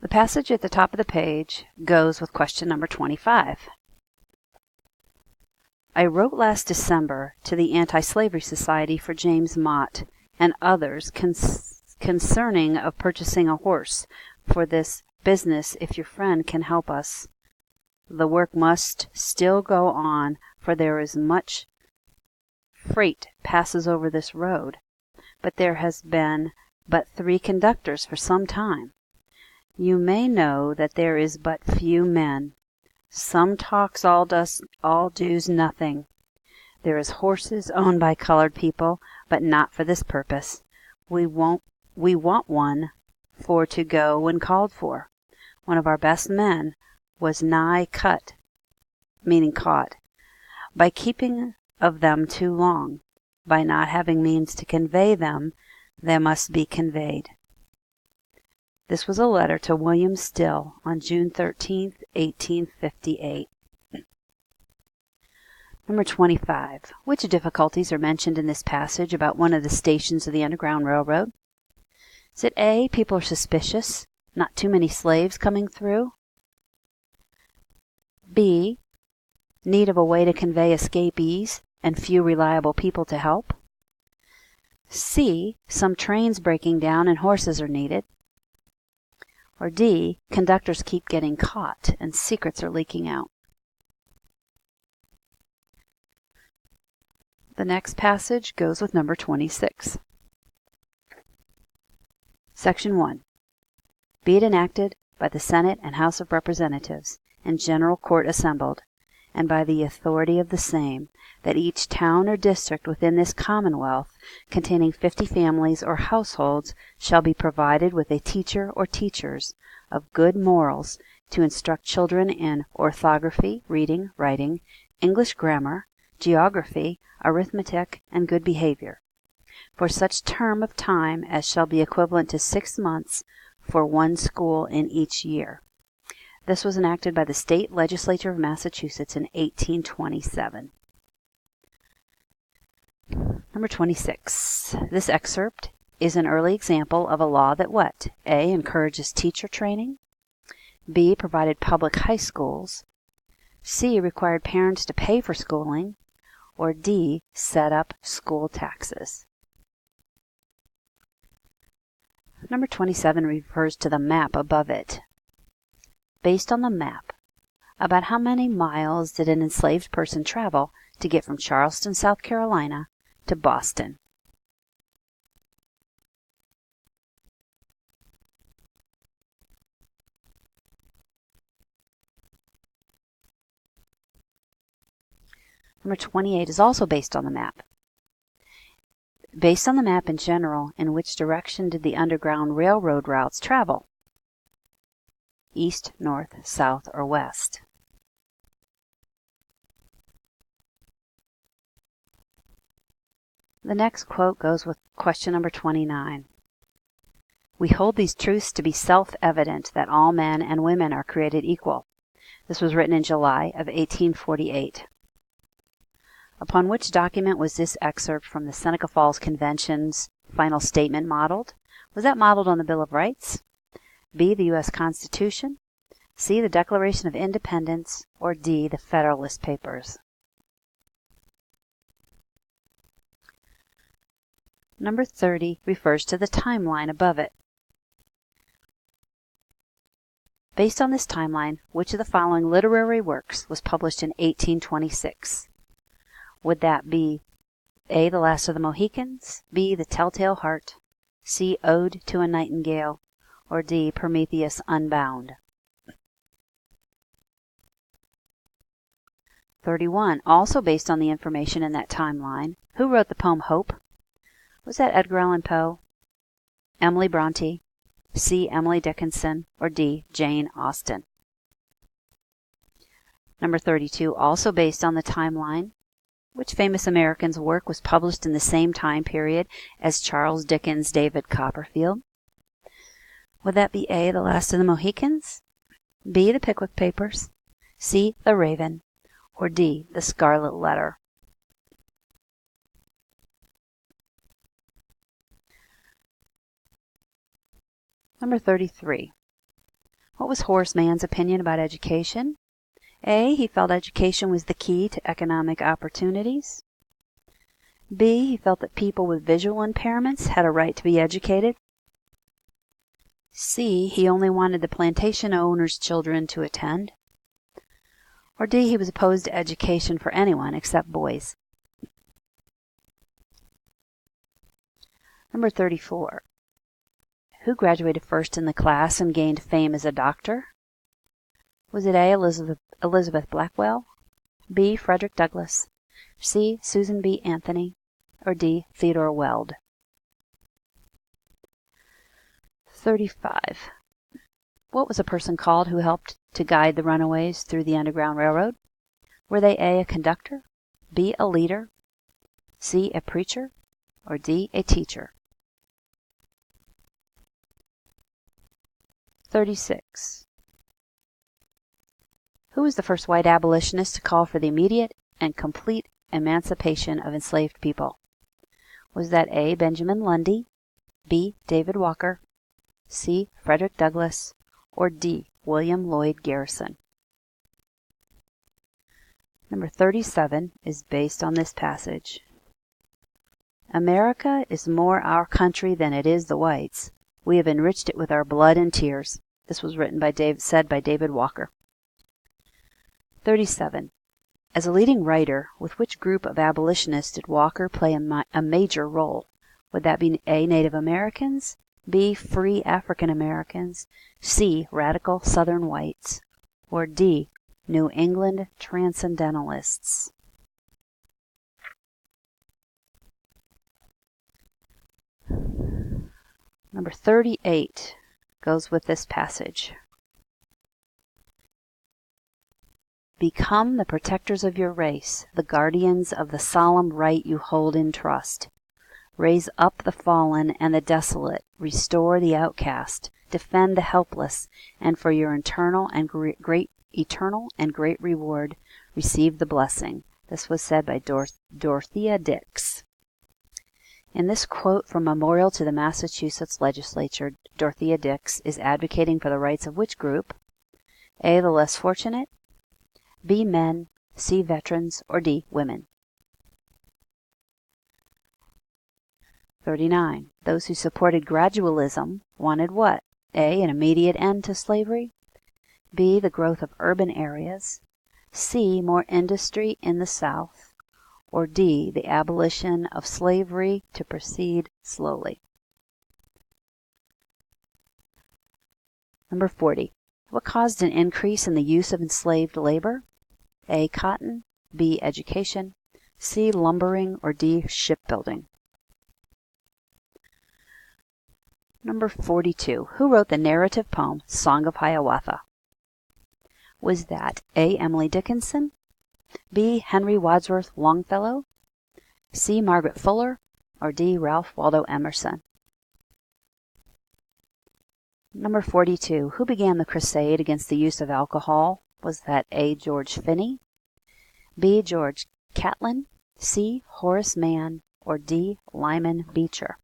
The passage at the top of the page goes with question number 25. I wrote last December to the Anti-Slavery Society for James Mott and others concerning of purchasing a horse for this business if your friend can help us. The work must still go on, for there is much freight passes over this road, but there has been but 3 conductors for some time. You may know that there is but few men. Some talks all does nothing. There is horses owned by colored people, but not for this purpose. We want one for to go when called for. One of our best men was nigh cut, meaning caught, by keeping of them too long. By not having means to convey them, they must be conveyed. This was a letter to William Still on June 13, 1858. Number 25. Which difficulties are mentioned in this passage about one of the stations of the Underground Railroad? Is it A, people are suspicious, not too many slaves coming through? B, need of a way to convey escapees and few reliable people to help? C, some trains breaking down and horses are needed? Or D, conductors keep getting caught and secrets are leaking out? The next passage goes with number 26. Section 1. Be it enacted by the Senate and House of Representatives and General Court assembled, and by the authority of the same, that each town or district within this Commonwealth, containing 50 families or households, shall be provided with a teacher or teachers of good morals to instruct children in orthography, reading, writing, English grammar, geography, arithmetic, and good behavior, for such term of time as shall be equivalent to 6 months for one school in each year. This was enacted by the State Legislature of Massachusetts in 1827. Number 26. This excerpt is an early example of a law that what? A, encourages teacher training. B, provided public high schools. C, required parents to pay for schooling. Or D, set up school taxes. Number 27 refers to the map above it. Based on the map, about how many miles did an enslaved person travel to get from Charleston, South Carolina, to Boston? Number 28 is also based on the map. Based on the map in general, in which direction did the Underground Railroad routes travel? East, north, south, or west? The next quote goes with question number 29. We hold these truths to be self-evident that all men and women are created equal. This was written in July of 1848. Upon which document was this excerpt from the Seneca Falls Convention's final statement modeled? Was that modeled on the Bill of Rights? B, the U.S. Constitution? C, the Declaration of Independence? Or D, the Federalist Papers? Number 30 refers to the timeline above it. Based on this timeline, which of the following literary works was published in 1826? Would that be A, The Last of the Mohicans, B, The Telltale Heart, C, Ode to a Nightingale, or D, Prometheus Unbound? 31. Also based on the information in that timeline, who wrote the poem Hope? Was that Edgar Allan Poe, Emily Bronte, C, Emily Dickinson, or D, Jane Austen? Number 32. Also based on the timeline, which famous American's work was published in the same time period as Charles Dickens' David Copperfield? Would that be A, The Last of the Mohicans, B, The Pickwick Papers, C, The Raven, or D, The Scarlet Letter? Number 33. What was Horace Mann's opinion about education? A. He felt education was the key to economic opportunities. B. He felt that people with visual impairments had a right to be educated. C. He only wanted the plantation owners' children to attend. Or D. He was opposed to education for anyone except boys. Number 34. Who graduated first in the class and gained fame as a doctor? Was it A. Elizabeth Blackwell, B. Frederick Douglass, C. Susan B. Anthony, or D. Theodore Weld? 35. What was a person called who helped to guide the runaways through the Underground Railroad? Were they A. a conductor, B. a leader, C. a preacher, or D. a teacher? 36. Who was the first white abolitionist to call for the immediate and complete emancipation of enslaved people? Was that A. Benjamin Lundy, B. David Walker, C. Frederick Douglass, or D. William Lloyd Garrison? Number 37 is based on this passage. America is more our country than it is the whites. We have enriched it with our blood and tears. This was said by David Walker. 37. As a leading writer, with which group of abolitionists did Walker play a major role? Would that be A. Native Americans, B. Free African Americans, C. Radical Southern whites, or D. New England Transcendentalists? Number 38 goes with this passage. Become the protectors of your race, the guardians of the solemn right you hold in trust. Raise up the fallen and the desolate, restore the outcast, defend the helpless, and for your eternal and great reward, receive the blessing. This was said by Dorothea Dix. In this quote from Memorial to the Massachusetts Legislature, Dorothea Dix is advocating for the rights of which group? A. the less fortunate, B. men, C. veterans, or D. women? 39. Those who supported gradualism wanted what? A. an immediate end to slavery, B. the growth of urban areas, C. more industry in the South, or D. the abolition of slavery to proceed slowly. Number 40. What caused an increase in the use of enslaved labor? A. cotton, B. education, C. lumbering, or D. shipbuilding? Number 42. Who wrote the narrative poem Song of Hiawatha? Was that A. Emily Dickinson, B. Henry Wadsworth Longfellow, C. Margaret Fuller, or D. Ralph Waldo Emerson? Number 42. Who began the crusade against the use of alcohol? Was that A. George Finney, B. George Catlin, C. Horace Mann, or D. Lyman Beecher?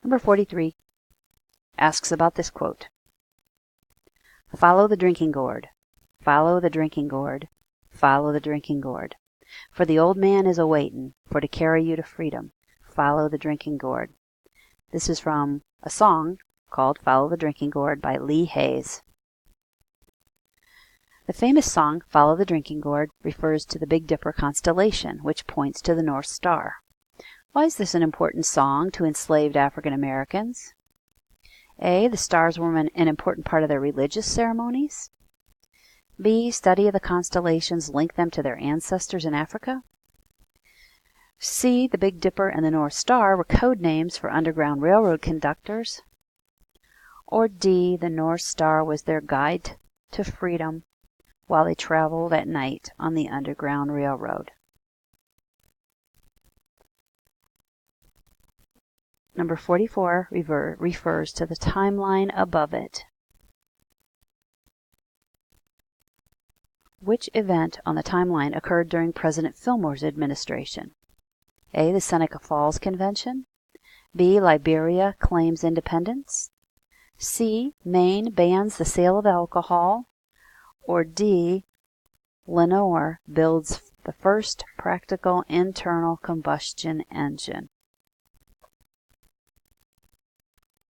Number 43 asks about this quote. Follow the drinking gourd, follow the drinking gourd, follow the drinking gourd. For the old man is a-waitin' for to carry you to freedom. Follow the drinking gourd. This is from a song called Follow the Drinking Gourd by Lee Hayes. The famous song Follow the Drinking Gourd refers to the Big Dipper constellation, which points to the North Star. Why is this an important song to enslaved African Americans? A. The stars were an important part of their religious ceremonies. B. Study of the constellations linked them to their ancestors in Africa. C. The Big Dipper and the North Star were code names for Underground Railroad conductors. Or D. The North Star was their guide to freedom while they traveled at night on the Underground Railroad. Number 44 refers to the timeline above it. Which event on the timeline occurred during President Fillmore's administration? A. The Seneca Falls Convention. B. Liberia claims independence. C. Maine bans the sale of alcohol. Or D. Lenore builds the first practical internal combustion engine.